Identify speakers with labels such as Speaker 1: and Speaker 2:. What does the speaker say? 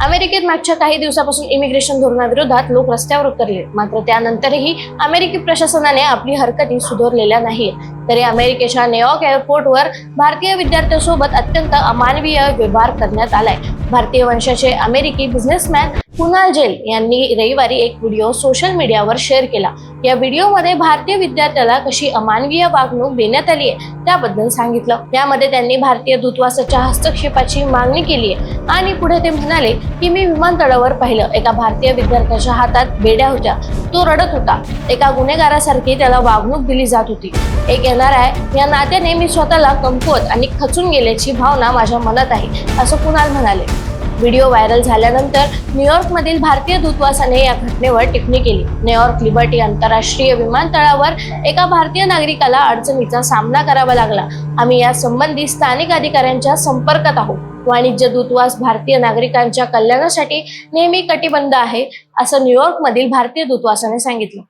Speaker 1: अमेरिकेत मागच्या काही दिवसापासून इमिग्रेशन धोरणाविरोधात लोक रस्त्यावर उतरले, मात्र त्यानंतरही अमेरिकी प्रशासनाने आपली हरकती सुधारलेल्या नाहीत। तरी अमेरिकेच्या न्यूयॉर्क एअरपोर्टवर भारतीय विद्यार्थ्यांसोबत अत्यंत अमानवीय व्यवहार करण्यात आलाय। भारतीय वंशाचे अमेरिकी बिझनेसमॅन कुणाल जेल यांनी रविवारी एक व्हिडिओ सोशल मीडियावर शेअर केला। या व्हिडिओमध्ये भारतीय विद्यार्थ्याला कशी अमानवीय वागणूक देण्यात आली आहे त्याबद्दल सांगितलं। यामध्ये त्यांनी भारतीय दूतावासाच्या हस्तक्षेपाची मागणी केली आहे आणि पुढे ते म्हणाले की मी विमानतळावर पाहिलं, एका भारतीय विद्यार्थ्याच्या हातात बेड्या होत्या, तो रडत होता, एका गुन्हेगारासारखी त्याला वागणूक दिली जात होती। एक एनआरआय या नात्याने मी स्वतःला कमकुवत आणि खचून गेल्याची भावना माझ्या मनात आहे, असं कुणाल म्हणाले। व्हिडिओ व्हायरल झाल्यानंतर न्यूयॉर्कमधील भारतीय दूतावासाने या घटनेवर टिप्पणी केली। न्यूयॉर्क लिबर्टी आंतरराष्ट्रीय विमानतळावर एका भारतीय नागरिकाला अडचणीचा सामना करावा लागला। आम्ही या संबंधी स्थानिक अधिकाऱ्यांच्या संपर्कात आहोत। वाणिज्य दूतावास भारतीय नागरिकांच्या कल्याणासाठी नेहमी कटिबद्ध आहे, असं न्यूयॉर्कमधील भारतीय दूतावासाने सांगितलं।